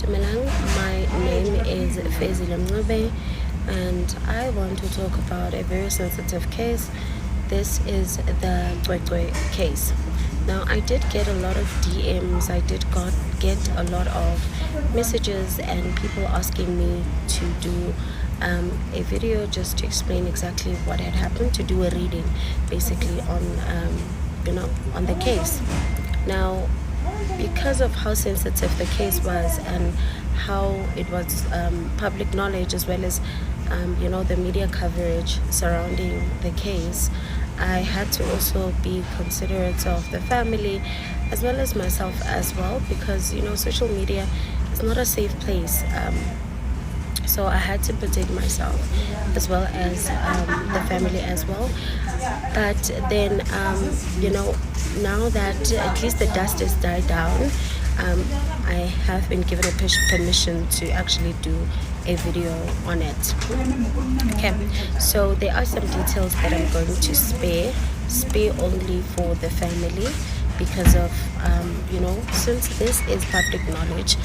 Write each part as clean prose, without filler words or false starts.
Dumelang, my name is Cwecwe, and I want to talk about a very sensitive case. This is the Cwecwe case. Now, I did get a lot of DMs, I did get a lot of messages and people asking me to do a video just to explain exactly what had happened, to do a reading basically on on the case. Now, because of how sensitive the case was and how it was public knowledge, as well as the media coverage surrounding the case, I had to also be considerate of the family as well as myself as well, because social media is not a safe place. So I had to protect myself as well as the family as well. But then, now that at least the dust has died down, I have been given a permission to actually do a video on it. Okay, so there are some details that I'm going to spare only for the family, because of since this is public knowledge,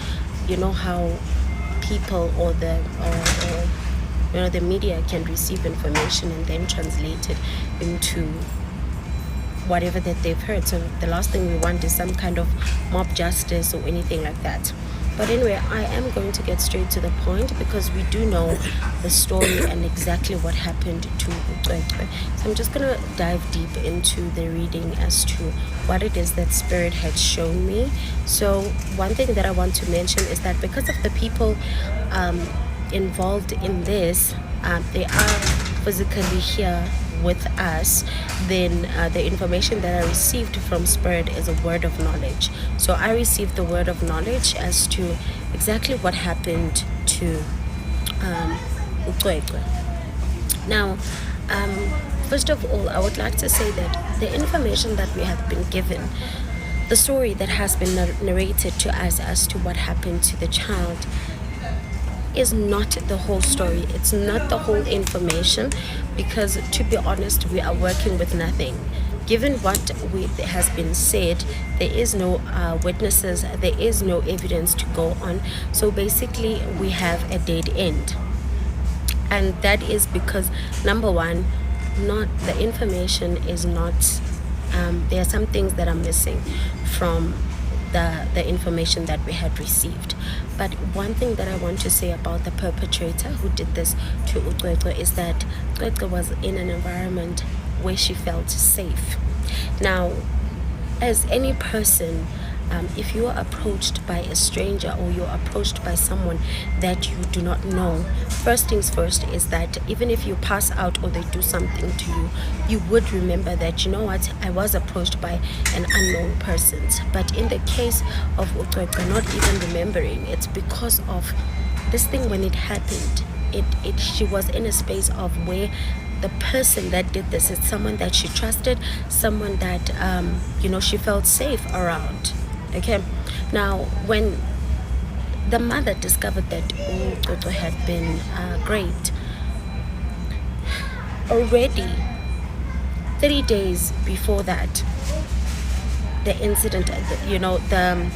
how people or the media can receive information and then translate it into whatever that they've heard. So the last thing we want is some kind of mob justice or anything like that. But anyway, I am going to get straight to the point, because we do know the story and exactly what happened to Cwecwe. So I'm just going to dive deep into the reading as to what it is that Spirit had shown me. So one thing that I want to mention is that because of the people involved in this, they are physically here with us, then the information that I received from Spirit is a word of knowledge. So I received the word of knowledge as to exactly what happened to Cwecwe. Now, first of all, I would like to say that the information that we have been given, the story that has been narrated to us as to what happened to the child, is not the whole story. It's not the whole information, because to be honest, we are working with nothing. Given what has been said, there is no witnesses, there is no evidence to go on. So basically, we have a dead end. And that is because, number one, the information is not, there are some things that are missing from the information that we had received. But one thing that I want to say about the perpetrator who did this to Cwecwe is that Cwecwe was in an environment where she felt safe. Now, as any person, if you are approached by a stranger or you're approached by someone that you do not know, first things first is that even if you pass out or they do something to you, you would remember that, I was approached by an unknown person. But in the case of Cwecwe not even remembering, it's because of this thing. When it happened, she was in a space of where the person that did this is someone that she trusted, someone that she felt safe around. Okay, now when the mother discovered that Cwecwe had been raped, already 3 days before that, the incident, the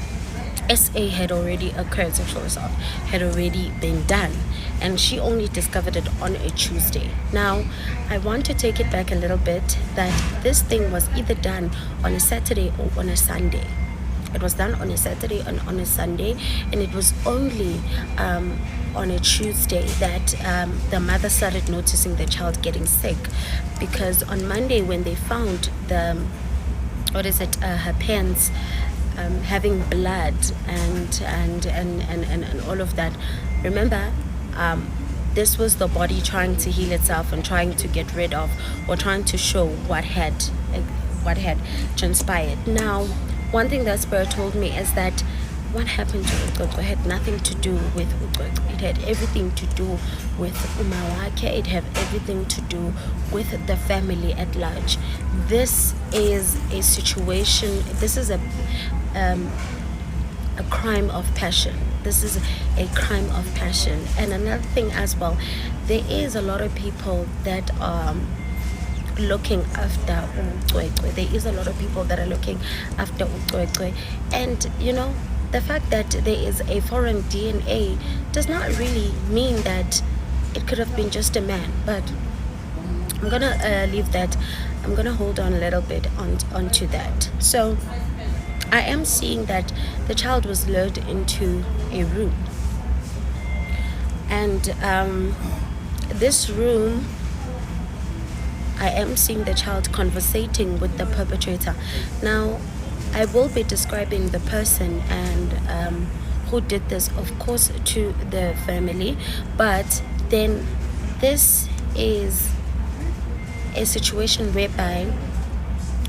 SA had already occurred, sexual assault had already been done, and she only discovered it on a Tuesday. Now, I want to take it back a little bit, that this thing was either done on a Saturday or on a Sunday. It was done on a Saturday and on a Sunday, and it was only on a Tuesday that the mother started noticing the child getting sick, because on Monday, when they found her pants having blood and all of that, remember, this was the body trying to heal itself and trying to get rid of, or trying to show what had transpired. Now, one thing that Spirit told me is that what happened to Cwecwe had nothing to do with Cwecwe. It had everything to do with Umawake. It had everything to do with the family at large. This is a situation. This is a crime of passion. This is a crime of passion. And another thing as well, there is a lot of people that are looking after Cwecwe. There is a lot of people that are looking after Cwecwe, and the fact that there is a foreign DNA does not really mean that it could have been just a man. But I'm gonna leave that. I'm gonna hold on a little bit onto that. So I am seeing that the child was lured into a room, and this room, I am seeing the child conversating with the perpetrator. Now, I will be describing the person and who did this, of course, to the family, but then this is a situation whereby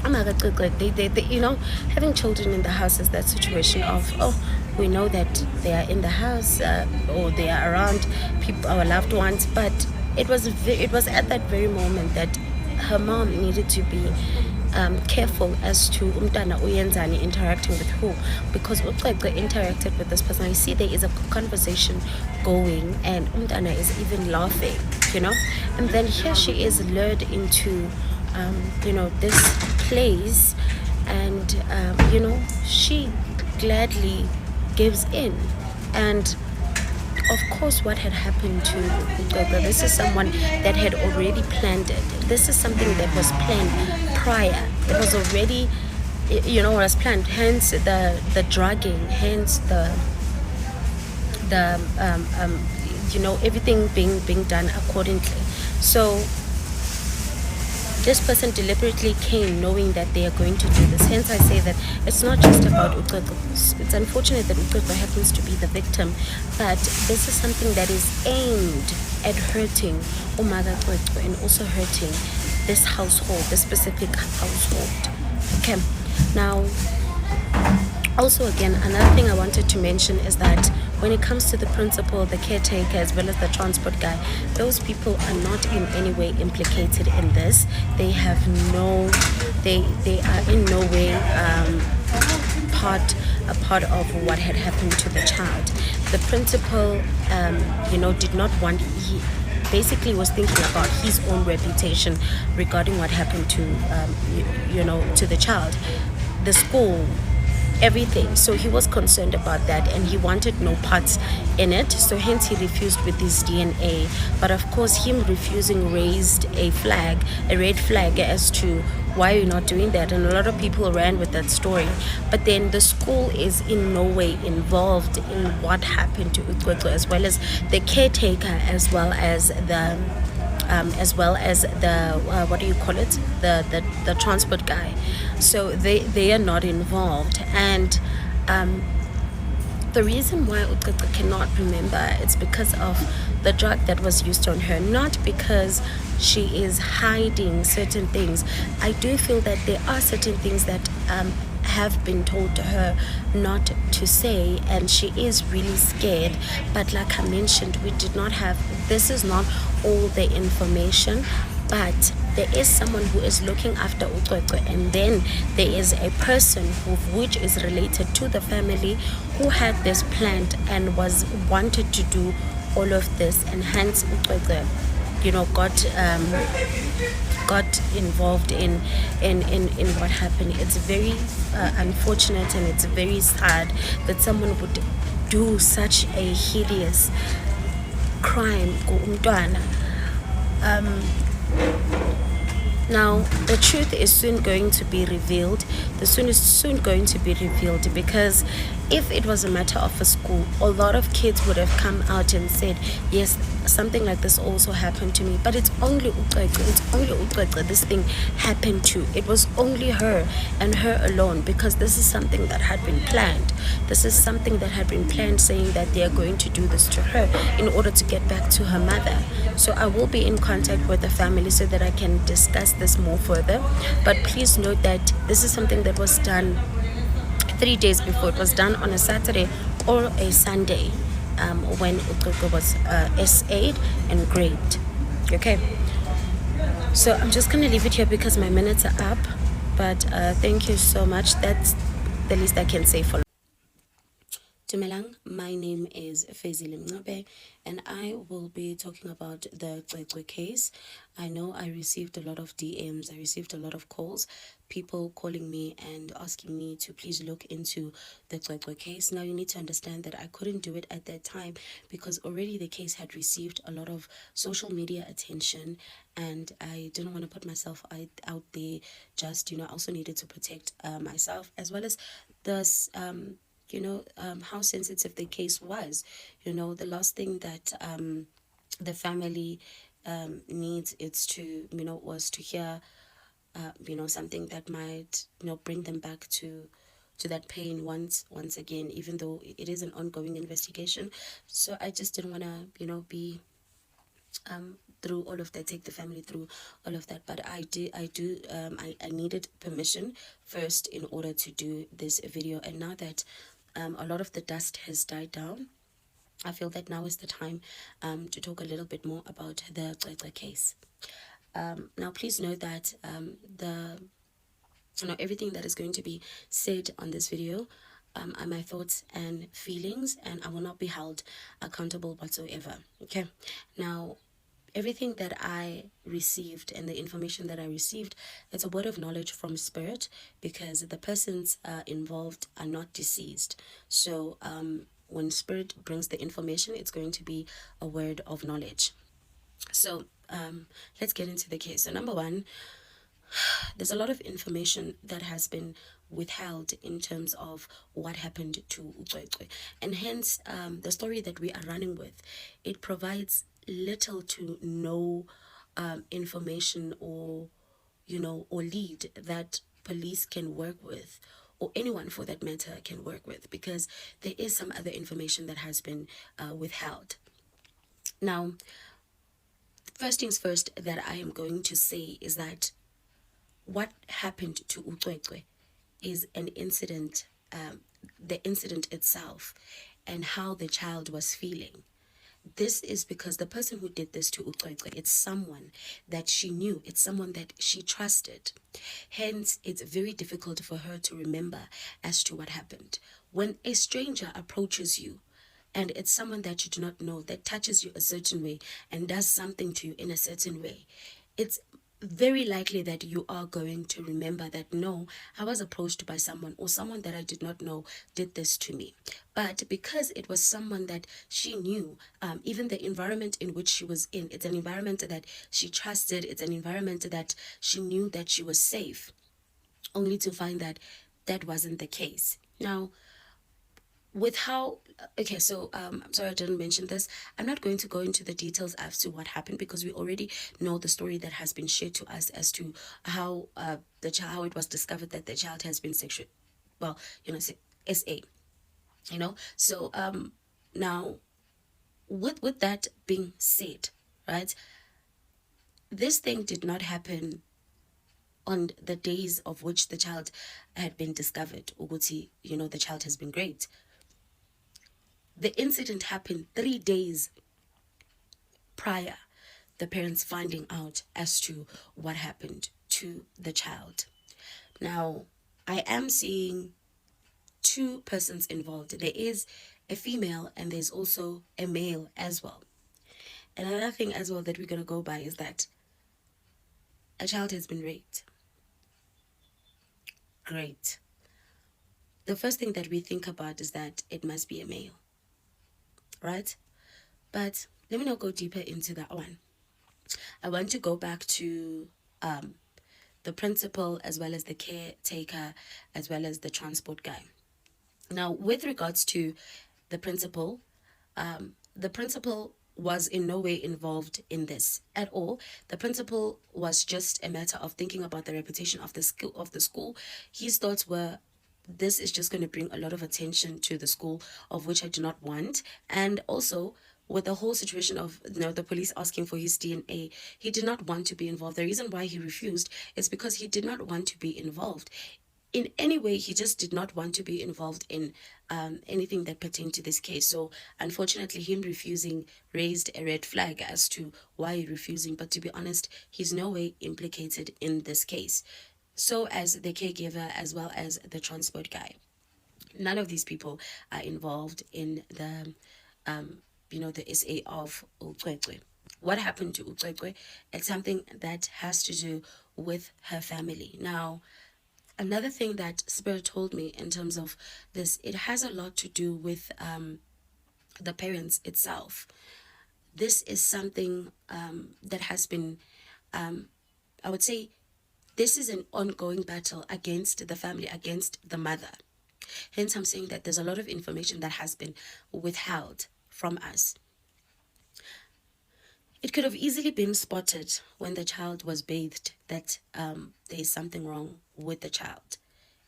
they having children in the house is that situation of, oh, we know that they are in the house, or they are around people, our loved ones, but it was at that very moment that her mom needed to be careful as to umntana uyenzani interacting with who, because Cwecwe interacted with this person. I see there is a conversation going and umntana is even laughing, and then here she is lured into this place, and she gladly gives in. And of course, what had happened to Cwecwe, this is someone that had already planned it. This is something that was planned prior. It was already, was planned. Hence the drugging. Hence the everything being done accordingly. So this person deliberately came knowing that they are going to do this. Hence I say that it's not just about Cwecwe. It's unfortunate that Cwecwe happens to be the victim, but this is something that is aimed at hurting Umaga Cwecwe and also hurting this household, this specific household. Okay, now also again, another thing I wanted to mention is that when it comes to the principal, the caretaker, as well as the transport guy, those people are not in any way implicated in this. They have they are in no way a part of what had happened to the child. The principal, did not want. He basically was thinking about his own reputation regarding what happened to, to the child, the school, everything. So he was concerned about that and he wanted no parts in it, so hence he refused with his DNA. But of course, him refusing raised a red flag as to why you're not doing that, and a lot of people ran with that story. But then the school is in no way involved in what happened to Cwecwe, as well as the caretaker, as well as the what do you call it, the transport guy. So they are not involved. And the reason why Cwecwe cannot remember, it's because of the drug that was used on her, not because she is hiding certain things. I do feel that there are certain things that have been told to her not to say, and she is really scared. But like I mentioned, we did not have, this is not all the information, but there is someone who is looking after Cwecwe, and then there is a person which is related to the family who had this planned and was wanted to do all of this, and hence Cwecwe got involved in what happened. It's very unfortunate, and it's very sad that someone would do such a hideous crime go umntwana. Now, the truth is soon going to be revealed. The soon is soon going to be revealed, because if it was a matter of a school, a lot of kids would have come out and said, yes, something like this also happened to me. But it's only Cwecwe this thing happened to. It was only her and her alone, because this is something that had been planned. This is something that had been planned, saying that they are going to do this to her in order to get back to her mother. So I will be in contact with the family so that I can discuss this more further. But please note that this is something that was done 3 days before. It was done on a Saturday or a Sunday, when Cwecwe was SA'd and graded. Okay, so I'm just gonna leave it here because my minutes are up. But thank you so much. That's the least I can say for Dumelang, my name is Fezile Mncwebe, and I will be talking about the Cwecwe case. I know I received a lot of DMs, I received a lot of calls, people calling me and asking me to please look into the Cwecwe case. Now, you need to understand that I couldn't do it at that time because already the case had received a lot of social media attention, and I didn't want to put myself out there. Just, I also needed to protect myself as well as this. How sensitive the case was. The last thing that the family needs is to, was to hear, something that might, bring them back to that pain once again, even though it is an ongoing investigation. So I just didn't want to, be through all of that, take the family through all of that. But I needed permission first in order to do this video. And now that a lot of the dust has died down, I feel that now is the time to talk a little bit more about the Cwecwe case. Now, please know that everything that is going to be said on this video are my thoughts and feelings, and I will not be held accountable whatsoever. Okay. Now, everything that I received and the information that I received, it's a word of knowledge from spirit, because the persons involved are not deceased. So when spirit brings the information, it's going to be a word of knowledge. So let's get into the case. So number one, there's a lot of information that has been withheld in terms of what happened to Cwecwe, and hence the story that we are running with, it provides little to no information or lead that police can work with, or anyone for that matter can work with, because there is some other information that has been withheld. Now, first things first that I am going to say is that what happened to Cwecwe is an incident, the incident itself, and how the child was feeling. This is because the person who did this to Cwecwe, it's someone that she knew, it's someone that she trusted. Hence, it's very difficult for her to remember as to what happened. When a stranger approaches you, and it's someone that you do not know, that touches you a certain way and does something to you in a certain way, it's very likely that you are going to remember that, no, I was approached by someone, or someone that I did not know did this to me. But because it was someone that she knew, even the environment in which she was in, it's an environment that she trusted, it's an environment that she knew that she was safe, only to find that that wasn't the case. Now, with how, okay, so I'm sorry I didn't mention this. I'm not going to go into the details as to what happened, because we already know the story that has been shared to us as to how how it was discovered that the child has been SA. So now, with that being said, right, this thing did not happen on the days of which the child had been discovered. Uguti, the child has been great. The incident happened 3 days prior the parents finding out as to what happened to the child. Now, I am seeing two persons involved. There is a female and there's also a male as well. Another thing as well that we're going to go by is that a child has been raped. Great. The first thing that we think about is that it must be a male, right? But let me not go deeper into that one. I want to go back to the principal, as well as the caretaker, as well as the transport guy. Now, with regards to the principal was in no way involved in this at all. The principal was just a matter of thinking about the reputation of the school. His thoughts were, this is just going to bring a lot of attention to the school, of which I do not want. And also, with the whole situation of the police asking for his DNA, he did not want to be involved. The reason why he refused is because he did not want to be involved in any way. He just did not want to be involved in anything that pertained to this case. So unfortunately, him refusing raised a red flag as to why he's refusing. But to be honest, he's no way implicated in this case. So as the caregiver, as well as the transport guy. None of these people are involved in the the SA of Cwecwe. What happened to Cwecwe? It's something that has to do with her family. Now, another thing that Spirit told me in terms of this, it has a lot to do with the parents itself. This is something that has been, I would say, this is an ongoing battle against the family, against the mother. Hence, I'm saying that there's a lot of information that has been withheld from us. It could have easily been spotted when the child was bathed that there is something wrong with the child.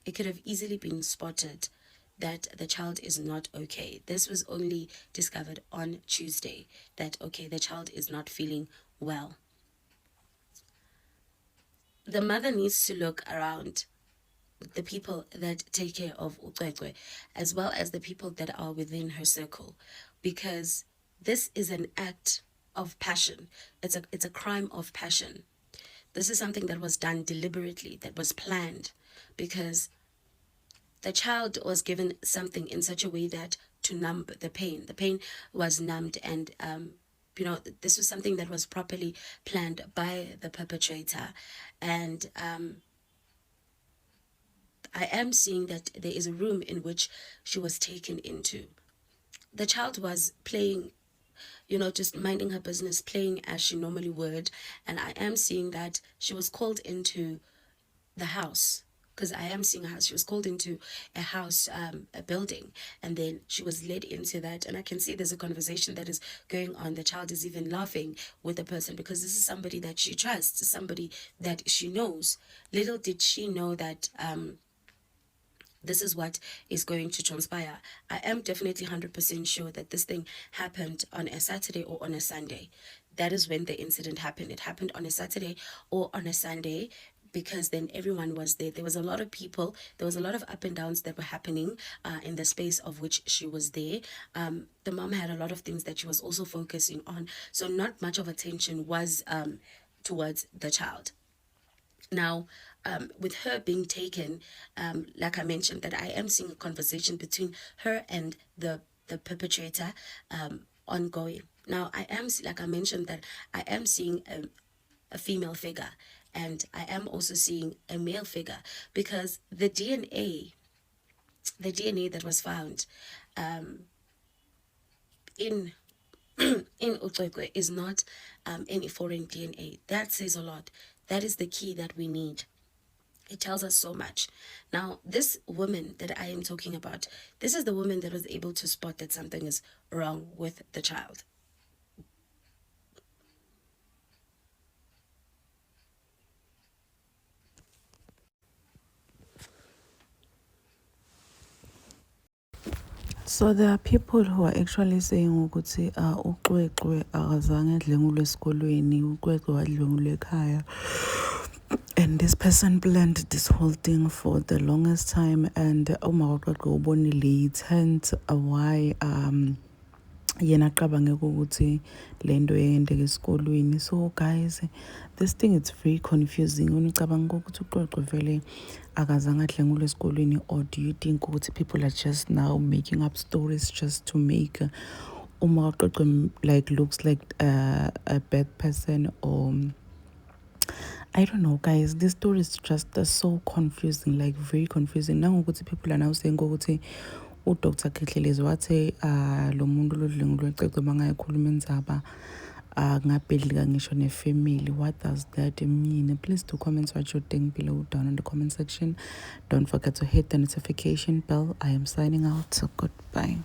It could have easily been spotted that the child is not okay. This was only discovered on Tuesday that, okay, the child is not feeling well. The mother needs to look around the people that take care of Cwecwe, as well as the people that are within her circle, because this is an act of passion. It's a crime of passion. This is something that was done deliberately, that was planned, because the child was given something in such a way that to numb the pain. The pain was numbed, and this was something that was properly planned by the perpetrator. And I am seeing that there is a room in which she was taken into. The child was playing, just minding her business, playing as she normally would. And I am seeing that she was called into the house, because I am seeing a house. She was called into a house, a building, and then she was led into that. And I can see there's a conversation that is going on. The child is even laughing with the person, because this is somebody that she trusts, somebody that she knows. Little did she know that this is what is going to transpire. I am definitely 100% sure that this thing happened on a Saturday or on a Sunday. That is when the incident happened. It happened on a Saturday or on a Sunday, because then everyone was there. There was a lot of people. There was a lot of up and downs that were happening in the space of which she was there. The mom had a lot of things that she was also focusing on. So not much of attention was towards the child. Now, with her being taken, like I mentioned, that I am seeing a conversation between her and the perpetrator ongoing. Now, like I mentioned, that I am seeing a female figure, and I am also seeing a male figure, because the DNA that was found in in Cwecwe is not any foreign DNA. That says a lot. That is the key that we need. It tells us so much. Now, this woman that I am talking about, this is the woman that was able to spot that something is wrong with the child. So there are people who are actually saying ukuthi uCwecwe akazange adlwengulwe esikolweni, uCwecwe wadlwengulwa ekhaya. And this person planned this whole thing for the longest time, and uma uCwecwe ubonile it why yena aqabange ukuthi lento yayenzeka esikolweni. So guys, this thing is very confusing. Unicabanga ukuthi uCwecwe vele akazange adlwengulwe esikolweni, or do you think ukuthi people are just now making up stories just to make uma uCwecwe like looks like a bad person? Or I don't know, guys. This story is just so confusing, like very confusing. Nangokuthi people are now saying ukuthi uDr. Kehlelezi wathe lo muntu lodlwengulwe eCwecwe bangayikhuluma indzaba ngabhedlika ngisho nefamily. What does that mean? Please do comment what you think below down in the comment section. Don't forget to hit the notification bell. I am signing out. So goodbye.